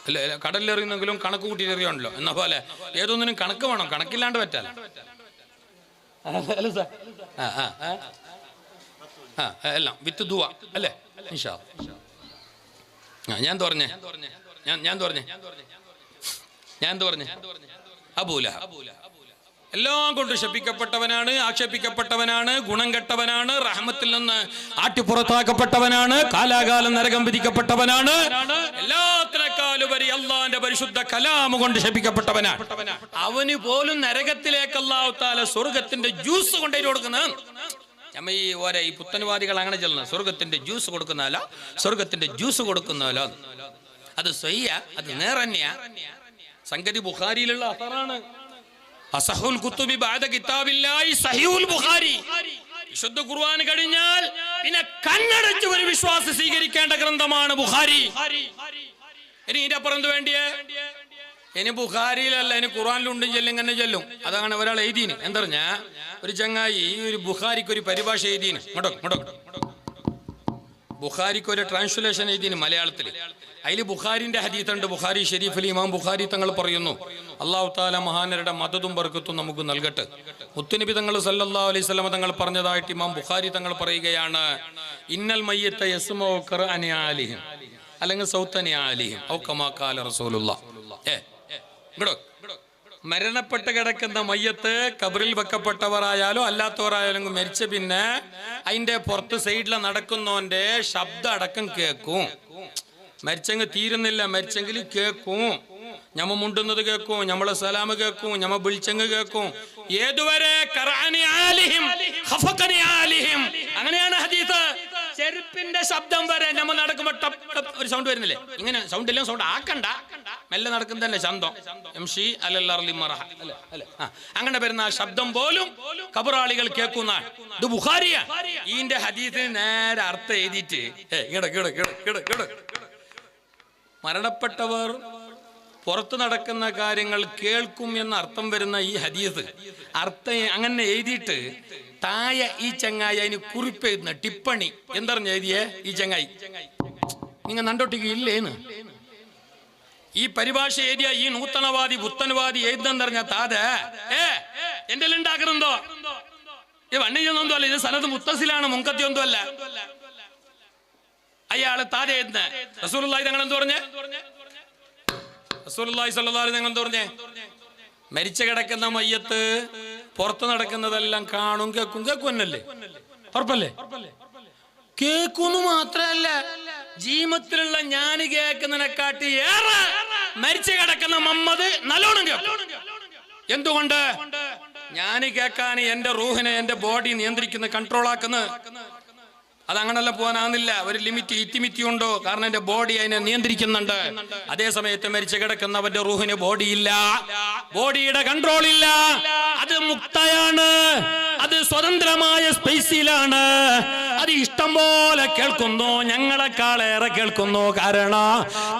അല്ല കടലിലെറിയുന്നെങ്കിലും കണക്ക് കൂട്ടിയിലെറിയാണല്ലോ. എന്നാ പോലെ ഏതൊന്നിനും കണക്ക് വേണം, കണക്കില്ലാണ്ട് പറ്റാല. അല്ലേ സാർ? എല്ലാം വിത്ത് ദുആ അല്ലേ? ഇൻഷാ അല്ലാഹ്. ഞാൻ പറഞ്ഞേ അബൂലഹബ് എല്ലാം കൊണ്ട് ശപിക്കപ്പെട്ടവനാണ്, ആക്ഷേപിക്കപ്പെട്ടവനാണ്, ഗുണം കെട്ടവനാണ്, റഹ്മത്തിൽ നിന്ന് ആട്ടിപ്പുറത്താക്കപ്പെട്ടവനാണ്, കാലാകാലം നരകം വിധിക്കപ്പെട്ടവനാണ്. എല്ലാത്തിനേക്കാളുപരി അള്ളാന്റെ പരിശുദ്ധ കലാം കൊണ്ട് ശപിക്കപ്പെട്ടവനാണ്. അവന് പോലും നരകത്തിലേക്ക് അല്ലാഹു തആല സ്വർഗത്തിന്റെ ജ്യൂസ് കൊണ്ടുപോയി കൊടുക്കുന്നത്. നമ്മ ഈ പുത്തൻവാദികൾ അങ്ങനെ ചെല്ലുന്നത് സ്വർഗത്തിന്റെ ജ്യൂസ് കൊടുക്കുന്നതല്ല, സ്വർഗത്തിന്റെ ജ്യൂസ് കൊടുക്കുന്നതല്ലോ. അത് സ്വയ്യ, അത് നേറന്യ. സംഗതി ബുഖാരിയിലുള്ള അസറാണ്. അസഹുൽ കുത്തുബി ബഅദ കിതാബില്ലാഹി സഹീഹുൽ ബുഖാരി. വിശുദ്ധ ഖുർആൻ കഴിഞ്ഞാൽ പിന്നെ കണ്ണടച്ച് ഒരു വിശ്വാസി സ്വീകരിക്കേണ്ട ഗ്രന്ഥമാണ് ബുഖാരി. ഇനി ഇതിന്റെ അപ്പുറം വേണ്ടിയേ? ഇനി ബുഖാരിയിലല്ല, ഇനി ഖുർആനിലുണ്ടും ചെല്ലും, ഇങ്ങനെ ചെല്ലും. അതാണ് ഒരാൾ എഴുതീന്. എന്തറിഞ്ഞ ഒരു ചങ്ങായി ഈ ഒരു ബുഖാരിക്ക് ഒരു പരിഭാഷ എഴുതീന്. ബുഖാരിക്ക് ഒരു ട്രാൻസ്ലേഷൻ എഴുതിന് മലയാളത്തിൽ. അതിൽ ബുഖാരിന്റെ ഹദീസുണ്ട്. ബുഖാരി ഷെരീഫിൽ ഇമാം ബുഖാരി തങ്ങൾ പറയുന്നു, അല്ലാഹു തആല മഹാനരുടെ മദതും ബർക്കത്തും നമുക്ക് നൽകട്ടെ. മുത്തുനബി തങ്ങൾ സല്ലല്ലാഹു അലൈഹി വസല്ലം തങ്ങൾ പറഞ്ഞതായിട്ട് ഇമാം ബുഖാരി തങ്ങൾ പറയുകയാണ്, ഇന്നൽ മയ്യിത്ത യസ്മഉ ഖുർആനി ആലിഹിം, അല്ലെങ്കിൽ സൗത്തനി ആലിഹിം ഔ കമാ ഖാല റസൂലുള്ളാഹ്. മരണപ്പെട്ട് കിടക്കുന്ന മയ്യത്ത് കബറിൽ വെക്കപ്പെട്ടവരായാലും അല്ലാത്തവരായാലും മരിച്ച പിന്നെ അതിന്റെ പുറത്ത് സൈഡിൽ നടക്കുന്നവന്റെ ശബ്ദം അടക്കം കേൾക്കും. മരിച്ചെങ്കിൽ തീരുന്നില്ല, മരിച്ചെങ്കിൽ കേൾക്കും. ഞമ്മ മുണ്ടുന്നത് കേൾക്കും, ഞമ്മളെ സലാമ് കേൾക്കും, ഞമ്മ വിളിച്ചെങ്കിൽ കേൾക്കും. ഏതുവരെ? അങ്ങനെയാണ് ഹദീസ്. ചെരുപ്പിന്റെ ശബ്ദം വരെ നമ്മൾ നടക്കുമ്പോ ഒരു സൗണ്ട് വരുന്നില്ലേ? ഇങ്ങനെ സൗണ്ട് ഇല്ല, സൗണ്ട് ആക്കണ്ട, മെല്ലെ നടക്കുന്നതന്നെ ശബ്ദം. അങ്ങനെ വരുന്ന ആ ശബ്ദം പോലും ഖബറാളികൾ കേൾക്കുന്ന ഇത് ബുഖാരിയാ. ഇതിന്റെ ഹദീസിന് നേരെ അർത്ഥം എഴുതിയിട്ട് മരണപ്പെട്ടവർ പുറത്തു നടക്കുന്ന കാര്യങ്ങൾ കേൾക്കും എന്ന അർത്ഥം വരുന്ന ഈ ഹദീസ് അർത്ഥം അങ്ങനെ എഴുതിയിട്ട് തായ ഈ ചങ്ങായി അതിന് കുറിപ്പ് എഴുതുന്ന ടിപ്പണി എന്തറിഞ്ഞ എഴുതിയേ ഈ ചങ്ങായി നിങ്ങൾ നണ്ടൊട്ടിക്ക് ഇല്ലേന്ന് ഈ പരിഭാഷ എഴുതിയ ഈ നൂതനവാദി പുത്തനവാദി എഴുതെന്നറിഞ്ഞ താത എന്റെ ഉണ്ടാക്കുന്നുണ്ടോ? ഇത് വണ്ണിയൊന്നും അല്ല, ഇത് സനത് മുത്തസിലാണ്, മുൻകത്തിയൊന്നും അല്ല. അയാള് താര എഴുതുന്ന റസൂലുള്ളാഹി തങ്ങൾ എന്ത് പറഞ്ഞേ? റസൂലുള്ളാഹി സ്വല്ലല്ലാഹു അലൈഹി വസല്ലം പറഞ്ഞേ, മരിച്ച കിടക്കുന്ന മയ്യത്ത് പുറത്ത് നടക്കുന്നതെല്ലാം കാണും, കേൾക്കും. കേൾക്കുമല്ലേ? ഉറപ്പല്ലേ? കേൾക്കുന്നു മാത്രല്ല, ജീവത്തിലുള്ള ഞാൻ കേൾക്കുന്നതിനെക്കാട്ടി ഏറെ മരിച്ച കിടക്കുന്ന മുഹമ്മദ് നല്ലോണം കേൾക്കും. എന്തുകൊണ്ട്? ഞാൻ കേൾക്കാൻ എന്റെ റൂഹിനെ, എന്റെ ബോഡി നിയന്ത്രിക്കുന്ന, കൺട്രോൾ ആക്കുന്ന. അതങ്ങനല്ല പോകാനാകുന്നില്ല. ഒരു ലിമിറ്റ്, ഇറ്റിമിറ്റി ഉണ്ടോ? കാരണം എന്റെ ബോഡി അതിനെ നിയന്ത്രിക്കുന്നുണ്ട്. അതേ സമയത്ത് മരിച്ചു കിടക്കുന്നവന്റെ റൂഹിന് ബോഡി ഇല്ല, ബോഡിയുടെ കൺട്രോൾ ഇല്ല. അത് മുക്തയാണ്, അത് സ്വതന്ത്രമായ സ്പേസിലാണ്. അത് ഇഷ്ടം പോലെ കേൾക്കുന്നു, ഞങ്ങളെക്കാളേറെ കേൾക്കുന്നു. കാരണം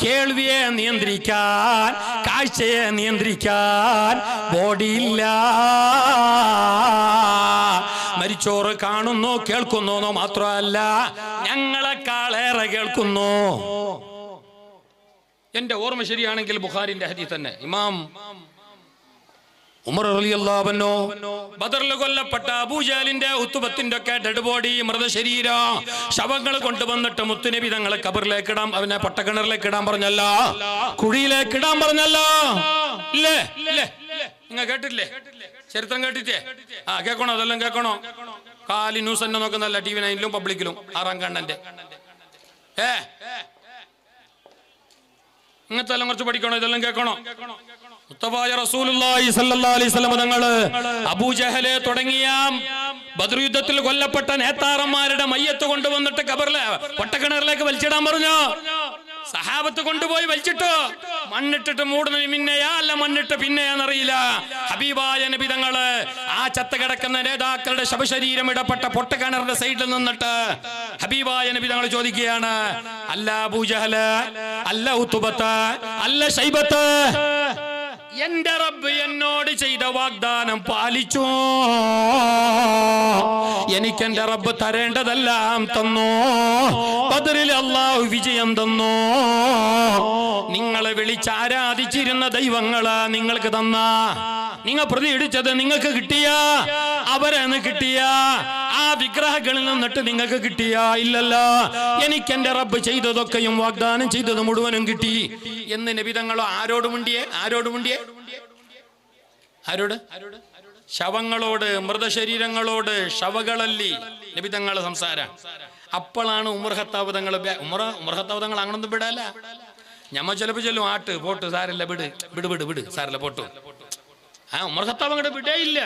കേൾവിയെ നിയന്ത്രിക്കാൻ, കാഴ്ചയെ നിയന്ത്രിക്കാൻ ബോഡി ഇല്ല. മരിച്ചോറ് കാണുന്നു, കേൾക്കുന്നു മാത്രമല്ല, ഞങ്ങളെക്കാളേറെ കേൾക്കുന്നു. എന്റെ ഓർമ്മ ശരിയാണെങ്കിൽ ബുഖാരിന്റെ ഹദീസ് തന്നെ. ഇമാം ഉമർ റളിയല്ലാഹു അൻഹു ബദറിൽ കൊല്ലപ്പെട്ട അബൂജഹലിന്റെ ഉത്തുബത്തിന്റെ ഒക്കെ ഡെഡ് ബോഡി, മൃതശരീരം, ശവങ്ങൾ കൊണ്ടുവന്നിട്ട് മുത്തുനബി തങ്ങളെ കബറിലേക്ക് ഇടാൻ, അവനെ പൊട്ടക്കിണറിലേക്ക് ഇടാൻ പറഞ്ഞല്ലോ, കുഴിയിലേക്ക് ഇടാൻ പറഞ്ഞല്ലോ. ഇല്ലേ? നിങ്ങൾ കേട്ടില്ലേ? ചരിത്രം കേട്ടിട്ടേ? കേൾക്കണോ? അതെല്ലാം കേൾക്കണോ? കാലി ന്യൂസ് തന്നെ നോക്കുന്നല്ല, TV 9 പബ്ലിക്കിലും 6ാം കണ്ണന്റെ. ഇങ്ങനത്തെ എല്ലാം കുറച്ച് പഠിക്കണോ? ഇതെല്ലാം കേൾക്കണോ? മുസ്തഫായ റസൂലുള്ളാഹി സ്വല്ലല്ലാഹു അലൈഹി വസല്ലം തങ്ങള് അബൂജഹല് തുടങ്ങിയ ബദർ യുദ്ധത്തിൽ കൊല്ലപ്പെട്ട നേതാറന്മാരുടെ മയ്യത്ത് കൊണ്ടുവന്നിട്ട് കബറിലെ പൊട്ടക്കിണറിലേക്ക് വലിച്ചിടാൻ പറഞ്ഞു. സഹാബത്ത് കൊണ്ടുപോയി വലിച്ചിട്ടു. മണ്ണിട്ടിട്ട് മൂടുന്നതിന് പിന്നെയാ അല്ല മണ്ണിട്ട് പിന്നെയാന്നറിയില്ല. ഹബീബായ നബി തങ്ങള് ആ ചത്ത കിടക്കുന്ന നേതാക്കളുടെ ശവശരീരം ഇടപെട്ട പൊട്ടക്കിണറിന്റെ സൈഡിൽ നിന്നിട്ട് ഹബീബായ നബി തങ്ങൾ ചോദിക്കുകയാണ്, അല്ല അബൂജഹല്, അല്ല ഉത്തുബത്ത്, അല്ല ശൈബത്ത്, എന്റെ റബ്ബ് എന്നോട് ചെയ്ത വാഗ്ദാനം പാലിച്ചു. എനിക്കെന്റെ റബ്ബ് തരേണ്ടതെല്ലാം തന്നു. ബദറിൽ അല്ലാഹു വിജയം തന്നു. നിങ്ങളെ വിളിച്ച് ആരാധിച്ചിരുന്ന ദൈവങ്ങള് നിങ്ങൾക്ക് തന്ന, നിങ്ങൾ പ്രതിയിടിച്ചത് നിങ്ങൾക്ക് കിട്ടിയ, അവരെന്ന് കിട്ടിയ ആ വിഗ്രഹങ്ങളിൽ നിന്നിട്ട് നിങ്ങൾക്ക് കിട്ടിയ ഇല്ലല്ലോ. എനിക്കെന്റെ റബ്ബ് ചെയ്തതൊക്കെയും വാഗ്ദാനം ചെയ്തത് മുഴുവനും കിട്ടി എന്ന് നബി തങ്ങളോ ആരോട് മുണ്ടിയേ? ആരോട്? ശവങ്ങളോട്, മൃതശരീരങ്ങളോട്, ശവകളല്ലി നബി തങ്ങളെ സംസാരം. അപ്പോഴാണ് ഉമർ ഖത്താബ് തങ്ങൾ, ഉമർ ഖത്താബ് തങ്ങൾ അങ്ങനൊന്നും വിടല്ല. ഞമ്മ ചിലപ്പോ ചെല്ലും, ആട്ട് പോട്ട് സാരല്ല, വിട് സാരല്ല പോട്ടു. ഉമർ ഖത്താബ് അങ്ങോട്ട് വിടേ ഇല്ല.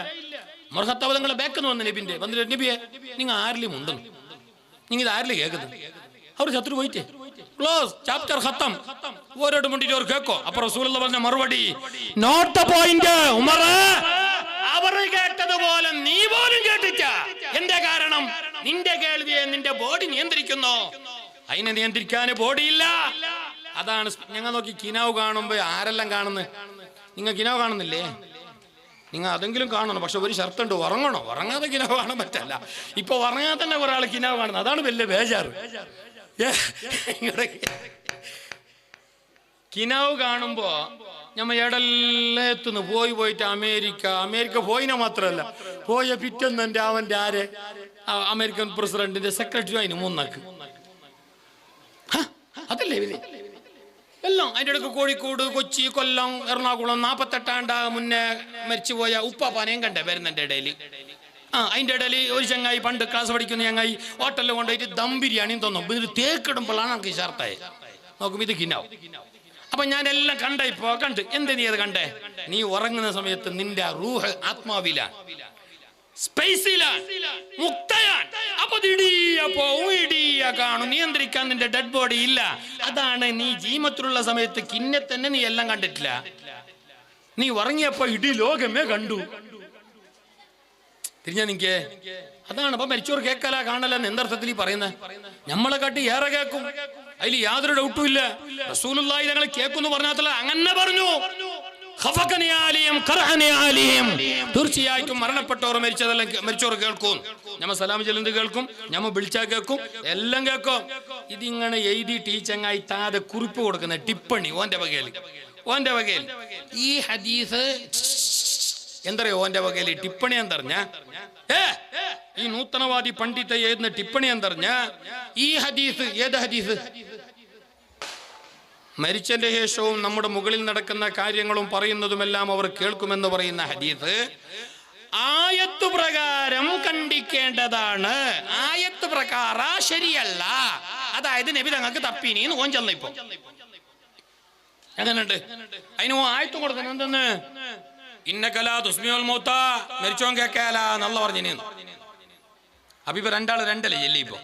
ഉമർ ഖത്താബ് തങ്ങളെ ബാക്കെന്ന് വന്ന് നബിന്റെ വന്നിട്ട്, നബിയെ നിങ്ങൾ ആരിലും ഉണ്ടെന്ന്, നിങ്ങൾ ഇത് ആരിലും കേൾക്കുന്നത്? അവർ ചത്രു പോയിട്ടേ ക്ലോസ്, ചാപ്റ്റർ ഖത്തം. ഓരോട് മുണ്ടിട്ട് അവർ കേൾക്കോ? അപ്പൊ റസൂലുള്ളാഹി പറഞ്ഞ മറുപടി, നോട്ട് ദ പോയിന്റ് ഉമർ, അവർ കേട്ടതുപോലെ നീ പോലും കേട്ടില്ല. എന്റെ കാരണം നിന്റെ കേൾവിയെ നിന്റെ ബോഡി നിയന്ത്രിക്കുന്നു, അതിനെ നിയന്ത്രിക്കാൻ ബോഡിയില്ല. അതാണ് ഞങ്ങൾ നോക്കി കിനാവ് കാണുമ്പോ ആരെല്ലാം കാണുന്നത്? നിങ്ങൾ കിനാവ് കാണുന്നില്ലേ? നിങ്ങൾ അതെങ്കിലും കാണണം. പക്ഷെ ഒരു ഷർത്തുണ്ട്, ഉറങ്ങണോ? ഉറങ്ങാതെ കിനാവ് കാണാൻ പറ്റല്ല. ഇപ്പൊ ഉറങ്ങാതെ തന്നെ ഒരാൾ കിനാവ് കാണുന്നത്, അതാണ് വലിയ ബേജാറ്. കിനാവ് കാണുമ്പോ ഞമ്മ എടെല്ലാം എത്തുന്നു. പോയിട്ട് അമേരിക്ക പോയിന മാത്രല്ല, പോയ പിറ്റെന്ന് എൻ്റെ അവൻ്റെ അമേരിക്കൻ പ്രസിഡന്റിന്റെ സെക്രട്ടറി അതിന് മൂന്നാക്ക്. അതല്ലേ ഇവര് എല്ലാം. അതിൻ്റെ ഇടയ്ക്ക് കോഴിക്കോട്, കൊച്ചി, കൊല്ലം, എറണാകുളം 48 മുന്നേ മരിച്ചുപോയ ഉപ്പാപ്പാനേയും കണ്ടേ വരുന്നതിൻ്റെ ഇടയിൽ. അതിൻ്റെ ഇടയിൽ ഒരു ചങ്ങായി പണ്ട് ക്ലാസ് പഠിക്കുന്ന ചങ്ങായി ഹോട്ടലിൽ കൊണ്ടുപോയിട്ട് ദം ബിരിയാണിയും തോന്നും. ഇത് തേക്കിടുമ്പോഴാണ് നമുക്ക് ഷർട്ടായി നോക്കും ഇത് കിനാവും. അപ്പൊ ഞാൻ എല്ലാം കണ്ട. ഇപ്പൊ കണ്ട് എന്ത് നീ അത് കണ്ടേ? നീ ഉറങ്ങുന്ന സമയത്ത് നിന്റെ റൂഹ് ആത്മാവില കാണും. നിയന്ത്രിക്കാൻ നിന്റെ ഡെഡ് ബോഡി ഇല്ല. അതാണ് നീ ജീവത്തിലുള്ള സമയത്ത് കിന്നെ തന്നെ നീ എല്ലാം കണ്ടിട്ടില്ല. നീ ഉറങ്ങിയപ്പോ ഇടി ലോകമേ കണ്ടു. തിരിഞ്ഞ നിക്ക് അതാണ്. അപ്പൊ മരിച്ചോർ കേൾക്കല കാണലെന്ന് എന്തർത്ഥത്തിൽ ഈ പറയുന്നത്? നമ്മളെ കാട്ടി ഏറെ കേൾക്കും, അതിൽ യാതൊരു ഡൗട്ടും ഇല്ല. റസൂലുള്ളാഹി ഞങ്ങൾ കേൾക്കുന്നു പറഞ്ഞാൽ അങ്ങനെ പറഞ്ഞു. തീർച്ചയായിട്ടും മരണപ്പെട്ടവർ മരിച്ചോർ കേൾക്കും. ഞമ്മ സലാം ചെല്ലുന്നത് കേൾക്കും, ഞമ്മ വിളിച്ചാൽ കേൾക്കും, എല്ലാം കേൾക്കും. ഇതിങ്ങനെ എഴുതി ടീച്ചങ്ങായി താതെ കുറിപ്പ് കൊടുക്കുന്ന ടിപ്പണി ഓന്റെ വകയിൽ ഈ ഹദീസ് എന്തറിയോ? ഓന്റെ വകയിൽ ടിപ്പണി എന്തറിഞ്ഞ ഈ നൂതനവാദി പണ്ഡിത എഴുതുന്ന ടിപ്പണി എന്തറിഞ്ഞ ഈ ഹദീസ് ഏത് ഹദീസ്? മരിച്ചതിന്റെ ശേഷവും നമ്മുടെ മുകളിൽ നടക്കുന്ന കാര്യങ്ങളും പറയുന്നതുമെല്ലാം അവർ കേൾക്കുമെന്ന് പറയുന്ന ഹദീസ് ആയത്ത് പ്രകാരം കണ്ടിക്കേണ്ടതാണ്. ആയത്ത് പ്രകാര ശരിയല്ല. അതായത് നബി തങ്ങൾക്ക് തപ്പീനിന്ന് ഓൻ ചെന്ന. ഇപ്പൊ എങ്ങനെയുണ്ട്? അതിന് ആയത്ത് കൊടുക്കണം. എന്തെന്ന്? ഇന്നകലാ തുസ്മിഉൽ മൗത, മരിച്ചോൻ കേക്കാല എന്നല്ല പറഞ്ഞു. അപ്പൊ ഇപ്പൊ രണ്ടല്ലേ ചെല്ലി. ഇപ്പൊ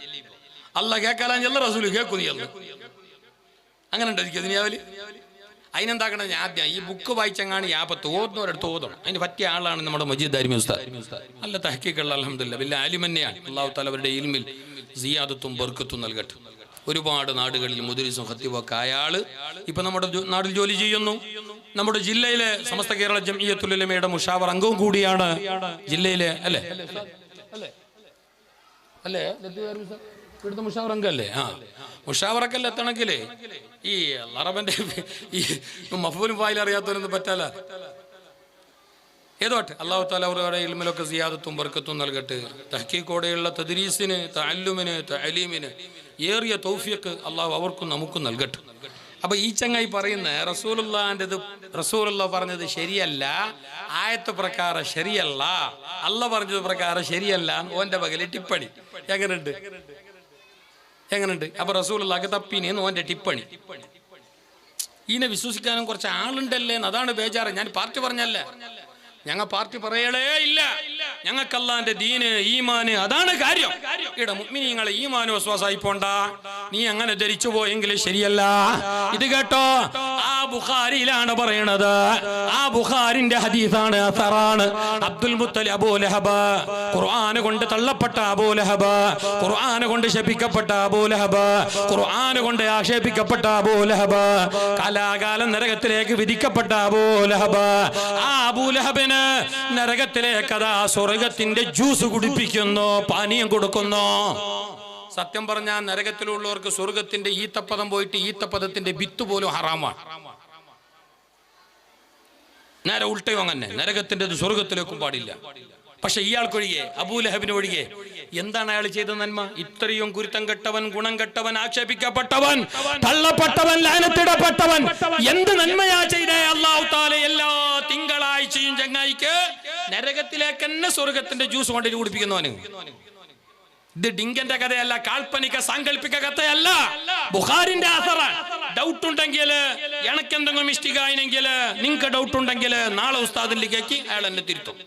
അല്ല കേക്കാലാൻ ചെല്ല, റസൂല് കേൾക്കുന്നു ചെല്ല്. അങ്ങനെ ഉണ്ടോ ദുനിയാവില്? അതിനെന്താക്കണം? ആദ്യം ഈ ബുക്ക് വായിച്ചെങ്ങാണ് യാപത്ത് ഓതുന്നവരെടുത്ത് ഓതണം. അതിന് പറ്റിയ ആളാണ് നമ്മുടെ മജീദ് ദാരിമി ഉസ്താദ്. നല്ല തഹ്ഖീഖുള്ള അൽഹംദുലില്ലാഹ് വലിയ ആലിമന്നെയാണ്. അല്ലാഹു തആല അവരുടെ ഇൽമിൽ സിയാദത്തും ബർക്കത്തും നൽകട്ടെ. ഒരുപാട് നാടുകളിൽ മുദരിസും ഖത്തീബൊക്കെ അയാള് ഇപ്പൊ നമ്മുടെ നാട്ടിൽ ജോലി ചെയ്യുന്നു. നമ്മുടെ ജില്ലയിലെ സമസ്ത കേരള ജംഇയ്യത്തുൽ ഉലമയുടെ മുഷാവർ അംഗവും കൂടിയാണ് ജില്ലയിലെ. അല്ലേ ഇവിടുത്തെ മുഷാവർ അംഗല്ലേ? മുഷാവറൊക്കെ എത്തണമെങ്കിലേ ഈ അറബന്റെ ഈ മഫൂലും ഫായിൽ അറിയാത്തവരൊന്നും പറ്റാല. ഏതോട്ടെ അല്ലാഹു തആല അവരുടെ ഇൽമിലൊക്കെ സിയാദത്തും ബർക്കത്തും നൽകട്ടെ. തഹ്ഖീഖോടെയുള്ള തദ്രീസിന്, തഅല്ലുമിന്, തഅലീമിന് ഏറിയ തൗഫീഖ് അല്ലാഹു അവർക്കും നമുക്കും നൽകട്ടെ. അപ്പൊ ഈ ചങ്ങായി പറയുന്ന റസൂലുള്ളാഹിന്റേത്, റസൂലുള്ള പറഞ്ഞത് ശരിയല്ല, ആയത്ത് പ്രകാരം ശരിയല്ല, അല്ല പറഞ്ഞത് പ്രകാരം ശരിയല്ല, ഓന്റെ പകല് ടിപ്പണി. എങ്ങനെയുണ്ട്? അപ്പൊ റസൂലുള്ളാഹിക്ക് തപ്പീനെന്ന് ഓന്റെ ടിപ്പണി. ഇതിനെ വിശ്വസിക്കാനും കുറച്ച് ആളുണ്ടല്ലേ, അതാണ് ബേജാറ്. ഞാൻ പാർട്ടി പറഞ്ഞല്ല, ഞങ്ങൾ പാർട്ടി പറയലേ ഇല്ല. ഞങ്ങൾക്ക് അല്ലാഹുവിന്റെ ദീന്, ഈമാന്, അതാണ് കാര്യം. ഇവിടെ മുഅ്മിനീങ്ങളെ ഈമാന് വസ്വാസായി പോണ്ട. നീ അങ്ങനെ ധരിച്ചു പോയെങ്കിൽ ശരിയല്ല. ഇത് കേട്ടോ, ആ ബുഖാരിയിലാണ് പറയണത്. ആ ബുഖാരിന്റെ ഹദീസാണ്, അസറാണ്. അബ്ദുൽ മുത്തലിബ് അബൂ ലഹബ്, ഖുർആൻ കൊണ്ട് തള്ളപ്പെട്ട അബൂ ലഹബ്, ഖുർആൻ കൊണ്ട് ശപിക്കപ്പെട്ട അബൂ ലഹബ്, ഖുർആൻ കൊണ്ട് ആക്ഷേപിക്കപ്പെട്ട അബൂ ലഹബ്, കാലാകാലം നരകത്തിലേക്ക് വിധിക്കപ്പെട്ട അബൂ ലഹബ്. ആ അബൂ ലഹബിന് നരകത്തിലേക്ക് അതാ സ്വർഗത്തിന്റെ ജ്യൂസ് കുടിപ്പിക്കുന്നു, പാനീയം കൊടുക്കുന്നു. സത്യം പറഞ്ഞാൽ നരകത്തിലുള്ളവർക്ക് സ്വർഗത്തിന്റെ ഈത്തപ്പദം പോയിട്ട് ഈത്തപ്പദത്തിന്റെ വിത്ത് പോലും ഹറാമാണ്. നേരെ ഉൾട്ടയോ അങ്ങനെ, നരകത്തിന്റെ സ്വർഗത്തിലേക്കും പാടില്ല. പക്ഷെ ഇയാൾക്കൊഴികെ, അബൂ ലഹബിന് ഒഴികെ എന്താണ് അയാൾ ചെയ്ത നന്മ? ഇത്രയും കുരുത്തം കെട്ടവൻ, ഗുണം കെട്ടവൻ, ആക്ഷേപിക്കപ്പെട്ടവൻ, തള്ളപ്പെട്ടവൻ, ലാനത്തിടപ്പെട്ടവൻ എന്ത് നന്മയാ ചെയ്തേ? അല്ലാഹു തആല എല്ലാ തിങ്കളാഴ്ചയും ചങ്ങായിക്ക് നരകത്തിലേക്ക് തന്നെ സ്വർഗത്തിന്റെ ജ്യൂസ് കൊണ്ടിട്ട് കുടിപ്പിക്കുന്നവന്. ഇത് ഡിങ്കന്റെ കഥയല്ല, കാൽപ്പനിക സാങ്കല്പിക കഥയല്ല, ബുഖാരിന്റെ അസറാണ്. ഡൗട്ട് ഉണ്ടെങ്കിൽ, എനക്കെന്തെങ്കിലും മിസ്റ്റേക്ക് ആയെങ്കിൽ, നിങ്ങൾക്ക് ഡൗട്ട് ഉണ്ടെങ്കിൽ നാളെ ഉസ്താദിലേക്ക് അയാൾ എന്നെ തിരുത്തും.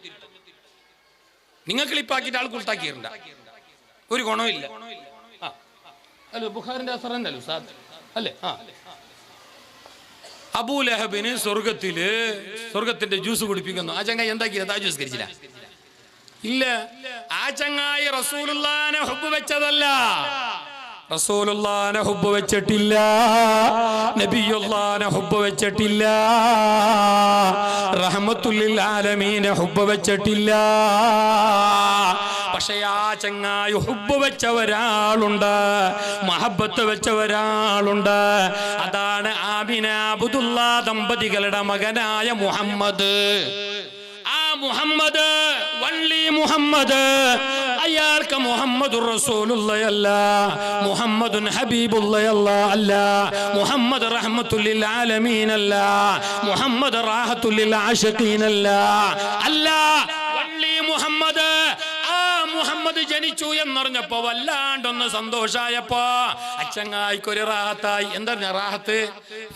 നിങ്ങൾ ക്ലിപ്പാക്കിയിട്ട് ആൾ കുൾത്താക്കിയിട്ടുണ്ട്, ഒരു ഗുണമില്ല. അല്ലോ ബുഖാരിന്റെ അസറന്നല്ലോ ഉസ്താദ് അല്ലേ? അബൂ ലഹബിന് സ്വർഗത്തിന്റെ ജ്യൂസ് കുടിപ്പിക്കുന്നു. ആ ചങ്ങായി എന്താക്കിയത്? ആ ജ്യൂസ് കഴിച്ചില്ല. ഇല്ല, ആ ചങ്ങായി റസൂലുള്ളാഹിനെ ഹുബ്ബ് വെച്ചതല്ല, റസൂലുള്ളാഹിനെ ഹുബ്ബ് വെച്ചിട്ടില്ല, നബിയുള്ളാഹിനെ ഹുബ്ബ് വെച്ചിട്ടില്ല, റഹ്മത്തുൽ ലിൽ ആലമീനെ ഹുബ്ബ് വെച്ചിട്ടില്ല. പക്ഷേ ആ ചങ്ങായി ഹുബ്ബ് വെച്ച ഒരാളുണ്ട്, മഹബത്ത് വെച്ച ഒരാളുണ്ട്. അതാണ് ആമിന അബ്ദുള്ള ദമ്പതികളുടെ മകനായ മുഹമ്മദ്. ആ മുഹമ്മദ്, വള്ളി മുഹമ്മദ്, അയാൾക്ക് മുഹമ്മദുർ റസൂലുള്ളയല്ല, മുഹമ്മദുൻ ഹബീബുള്ളയല്ല, അല്ല മുഹമ്മദ് റഹ്മത്തുൽ ലിൽ ആലമീൻ, അല്ല മുഹമ്മദ് റാഹത്തുൽ ലിൽ ആശിഖീൻ, അല്ല വള്ളി മുഹമ്മദ്. ആ മുഹമ്മദ് ജനിച്ചു എന്നറിഞ്ഞപ്പോ വല്ലാണ്ടൊന്ന് സന്തോഷായപ്പോ അച്ചങ്ങായിക്കൊരു റാഹത്തായി. എന്താ റാഹത്ത്?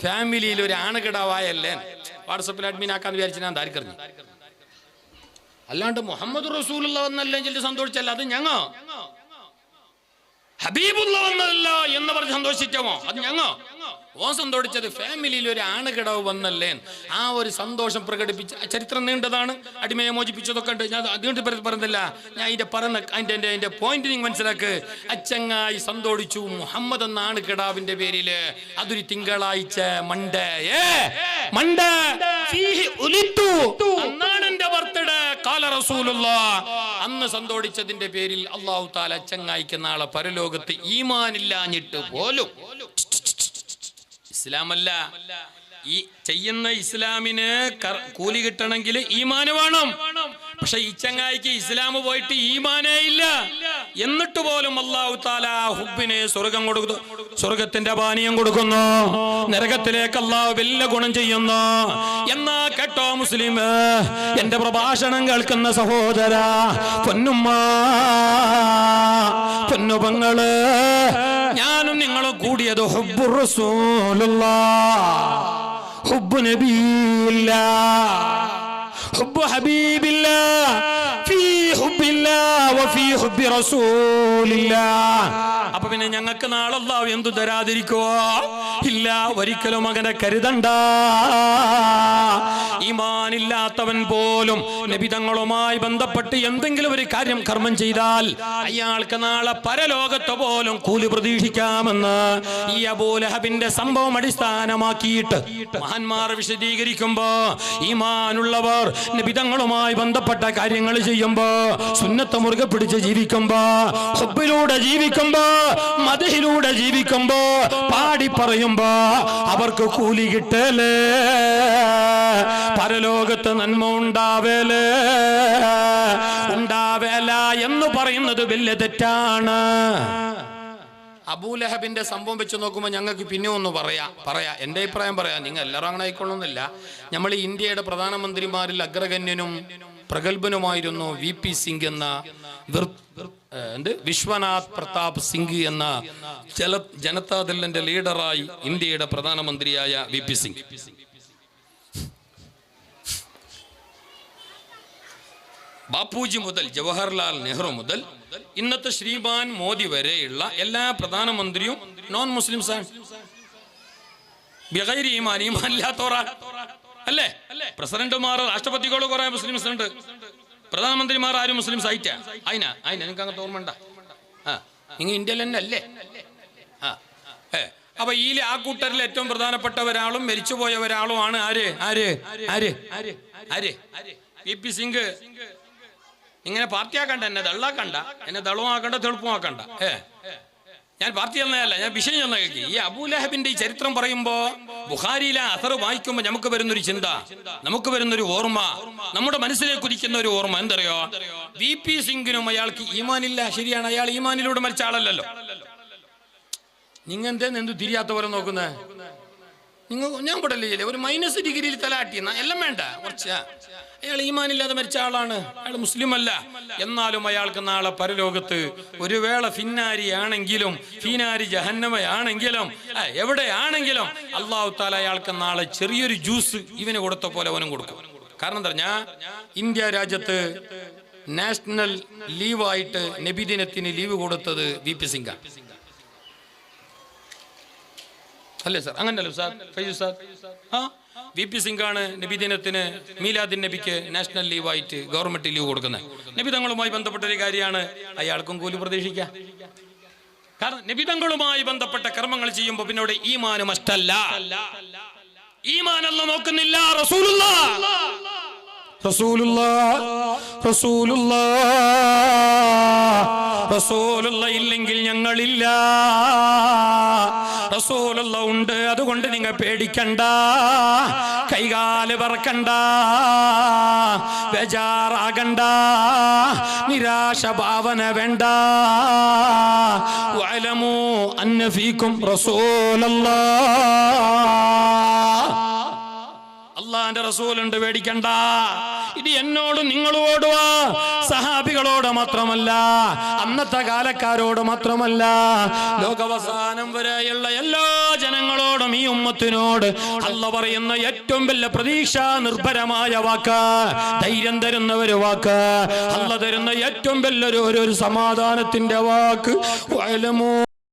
ഫാമിലിയിൽ ഒരു ആണുകിടാവായല്ലേ. വാട്സപ്പിൽ അഡ്മിൻ ആക്കാന്ന് വിചാരിച്ചു ഞാൻ താരിക്കറിഞ്ഞു. അല്ലാണ്ട് മുഹമ്മദ് റസൂലുള്ള വന്നല്ലെങ്കിൽ സന്തോഷിച്ചല്ല. അത് ഞങ്ങ ഹബീബുള്ള വന്നല്ല എന്ന് പറഞ്ഞ് സന്തോഷിച്ചമോ? അത് ഞങ്ങ ഓൻ സന്തോഷിച്ചത് ഫാമിലിയിൽ ഒരു ആണുകിടവ് വന്നല്ലേ. ആ ഒരു സന്തോഷം പ്രകടിപ്പിച്ച ചരിത്രം നീണ്ടതാണ്. അടിമയെ മോചിപ്പിച്ചതൊക്കെ ഉണ്ട്. ഞാൻ അതുകൊണ്ട് പറഞ്ഞില്ല. ഞാൻ അതിന്റെ പോയിന്റ് നിങ്ങൾ മനസ്സിലാക്ക്. അച്ചങ്ങായി സന്തോഷിച്ചു മുഹമ്മദ് എന്ന ആണുകിടാവിന്റെ പേരില്. അതൊരു തിങ്കളാഴ്ച അന്നാണ് എന്റെ ബർത്ത്ഡേ. കാല റസൂലുള്ളാഹ്. അന്ന് സന്തോഷിച്ചതിന്റെ പേരിൽ അല്ലാഹു തആല അച്ചങ്ങായിക്ക് നാളെ പരലോകത്ത് ഈമാനില്ലാഞ്ഞിട്ട് പോലും, ഇസ്ലാമല്ല ഈ ചെയ്യുന്ന ഇസ്ലാമിന് കൂലി കിട്ടണമെങ്കിൽ ഈമാന് വേണം. പക്ഷെ ഈ ചങ്ങായിക്ക് ഇസ്ലാം പോയിട്ട് ഈമാനേ ഇല്ല. എന്നിട്ട് പോലും അല്ലാഹു തആല ഹുബ്ബിനെ സ്വർഗം കൊടുക്കുന്നു, സ്വർഗത്തിന്റെ പാനീയം കൊടുക്കുന്നു. നരകത്തിലേക്ക് അല്ലാഹു വലിയ ഗുണം ചെയ്യുന്നു. എന്നാ കേട്ടോ മുസ്ലിം, എന്റെ പ്രഭാഷണം കേൾക്കുന്ന സഹോദര, പൊന്നുമ്മ, പൊന്നുപങ്ങള്, ഞാനും നിങ്ങളും കൂടിയത് ഹുബ്ബുർ റസൂലുള്ളാഹ്, ഹുബ്ബു നബിയില്ലാഹ്, ഹുബ്ബു ഹബീബില്ലാഹ്, ഫീ ഹുബ്ബില്ലാഹ് വഫീ ഹുബ്ബി റസൂലില്ലാഹ്. അപ്പൊ പിന്നെ ഞങ്ങൾക്ക് നാളെ അല്ലാഹു എന്തു തരാതിരിക്കുവോ? ഇല്ല, ഒരിക്കലും അങ്ങനെ കരുതണ്ട. ഈമാനില്ലാത്തവൻ പോലും നബിതങ്ങളുമായി ബന്ധപ്പെട്ട് എന്തെങ്കിലും ഒരു കാര്യം കർമ്മം ചെയ്താൽ അയാൾക്ക് നാളെ പരലോകത്ത് പോലും കൂലി പ്രതീക്ഷിക്കാമെന്ന് ഈ അബൂലഹബിന്റെ സംഭവം അടിസ്ഥാനമാക്കിയിട്ട് മഹാന്മാർ വിശദീകരിക്കുമ്പോ, ഈമാനുള്ളവർ നബിതങ്ങളുമായി ബന്ധപ്പെട്ട കാര്യങ്ങൾ ചെയ്യുമ്പോ, സുന്നത്ത് മുറുകെ പിടിച്ച് ജീവിക്കുമ്പോ, ഹുബ്ബിലൂടെ ജീവിക്കുമ്പോ, മദ്ഹിലൂടെ ജീവിക്കുമ്പോ, പാടി പറയുമ്പോ അവർക്ക് കൂലി കിട്ടലേ, പരലോകത്ത് നന്മ ഉണ്ടാവേല എന്ന് പറയുന്നത് വലിയ തെറ്റാണ്. അബൂലഹബിന്റെ സംഭവം വെച്ച് നോക്കുമ്പോൾ ഞങ്ങൾക്ക് പിന്നെ ഒന്ന് പറയാ എന്റെ അഭിപ്രായം പറയാം. നിങ്ങൾ എല്ലാവരും അങ്ങനെ ആയിക്കൊള്ളുന്നില്ല. നമ്മൾ ഇന്ത്യയുടെ പ്രധാനമന്ത്രിമാരിൽ അഗ്രഗണ്യനും പ്രഗത്ഭനുമായിരുന്നു VP സിംഗ് എന്ന വിശ്വനാഥ് പ്രതാപ് സിംഗ് എന്ന ജനതാദളിന്റെ ലീഡറായി ഇന്ത്യയുടെ പ്രധാനമന്ത്രിയായ VP സിംഗ്. ബാപ്പുജി മുതൽ ജവഹർലാൽ നെഹ്റു മുതൽ ഇന്നത്തെ ശ്രീമാൻ മോദി വരെയുള്ള എല്ലാ പ്രധാനമന്ത്രിയും നോൺ മുസ്ലിംസാണ്. ബിഗൈരി ഈമാൻ, ഈമാനില്ലാത്തവരാണ് അല്ലേ? പ്രസിഡന്റുമാർ, രാഷ്ട്രപതികൾ കുറെ മുസ്ലിംസ് ഉണ്ട്. പ്രധാനമന്ത്രിമാർ ആരും മുസ്ലിംസ് ആയിട്ടാ? അതിനാ നിങ്ങൾക്ക് അങ്ങനത്തെ ഓർമ്മ ഉണ്ടാ? നിങ്ങൾ ഇന്ത്യയിൽ തന്നെ അല്ലേ? അപ്പൊ ഈ ആ കൂട്ടരിൽ ഏറ്റവും പ്രധാനപ്പെട്ട ഒരാളും മരിച്ചുപോയ ഒരാളുമാണ് VP സിംഗ്. ഇങ്ങനെ പാർട്ടിയാക്കണ്ട, എന്നെ ദള്ളാക്കണ്ട, എന്നെ ദളമാക്കണ്ട, തെളുപ്പമാക്കണ്ട. ഞാൻ പാർട്ടി ചെന്നതല്ല, ഞാൻ വിഷയം ചെന്ന കേൾക്കി. ഈ അബൂലഹബിന്റെ ഈ ചരിത്രം പറയുമ്പോ, ബുഖാരിയിലെ അസർ വായിക്കുമ്പോ നമുക്ക് വരുന്നൊരു ചിന്ത, നമുക്ക് വരുന്നൊരു ഓർമ്മ, നമ്മുടെ മനസ്സിലേക്ക് ഉദിക്കുന്ന ഒരു ഓർമ്മ എന്തറിയോ? VP സിംഗിനും അയാൾക്ക് ഈമാനില്ല. ശരിയാണ്, അയാൾ ഈമാനിലൂടെ മരിച്ച ആളല്ലല്ലോ. നിങ്ങൾ എന്തു തിരിയാത്ത പോലെ നോക്കുന്നത്? നിങ്ങൾ ഞാൻ പെടല്ലേ ഒരു -ഡിഗ്രിയിൽ തലാട്ടിയെന്ന എല്ലാം വേണ്ട. കുറച്ച് അയാൾ ഈമാനില്ലാതെ മരിച്ച ആളാണ്, അയാൾ മുസ്ലിം അല്ല. എന്നാലും അയാൾക്ക് നാളെ പരലോകത്ത് ഒരു വേള ഫിന്നാരിയാണെങ്കിലും, ഫീനാരി ജഹന്നമയാണെങ്കിലും, എവിടെയാണെങ്കിലും അല്ലാഹു തആല അയാൾക്ക് നാളെ ചെറിയൊരു ജ്യൂസ് ഇവന് കൊടുത്ത പോലെ അവനും കൊടുക്കും. കാരണം എന്താ പറഞ്ഞാൽ, ഇന്ത്യ രാജ്യത്ത് നാഷണൽ ലീവായിട്ട് നബിദിനത്തിന് ലീവ് കൊടുത്തത് VP സിംഗാണ് അല്ലേ സാർ? അങ്ങനല്ലോ സാർ, ഫൈസു സാർ? VP സിംഗാണ് നബിദിനത്തിന്, മീലാദിൻ നബിക്ക് നാഷണൽ ലീവായിട്ട് ഗവൺമെന്റ് ലീവ് കൊടുക്കുന്നത്. നബിതങ്ങളുമായി ബന്ധപ്പെട്ട ഒരു കാര്യമാണ്, അയാൾക്കും കൂലി പ്രതീക്ഷിക്കാം. കാരണം നബിതങ്ങളുമായി ബന്ധപ്പെട്ട കർമ്മങ്ങൾ ചെയ്യുമ്പോൾ പിന്നെ അവിടെ ഈമാൻ മസ്റ്റല്ല. ഈമാൻ അല്ലാഹ് നോക്കുന്നില്ല. റസൂലുള്ളാഹ് റസൂലുള്ള ഇല്ലെങ്കിൽ ഞങ്ങളില്ല. റസൂലുള്ള ഉണ്ട്, അതുകൊണ്ട് നിങ്ങൾ പേടിക്കണ്ട, കൈകാല് പറക്കണ്ട, ബേജാറാകണ്ട, നിരാശ ഭാവന വേണ്ട. വഅലമു അന്ന ഫീകും റസൂലല്ലാഹ്. അള്ളാന്റെ റസൂലുണ്ട്, പേടിക്കണ്ട. ഇത് എന്നോട് നിങ്ങളോടുവാ, സഹാബികളോട് മാത്രമല്ല, അന്നത്തെ കാലക്കാരോട് മാത്രമല്ല, ലോകാവസാനം വരെയുള്ള എല്ലാ ജനങ്ങളോടും, ഈ ഉമ്മത്തിനോട് അള്ളാഹ് പറയുന്ന ഏറ്റവും വലിയ പ്രതീക്ഷ നിർഭരമായ വാക്ക്, ധൈര്യം തരുന്ന ഒരു വാക്ക്, അള്ളാഹ് തരുന്ന ഏറ്റവും വലിയൊരു സമാധാനത്തിന്റെ വാക്ക്. വഅലമു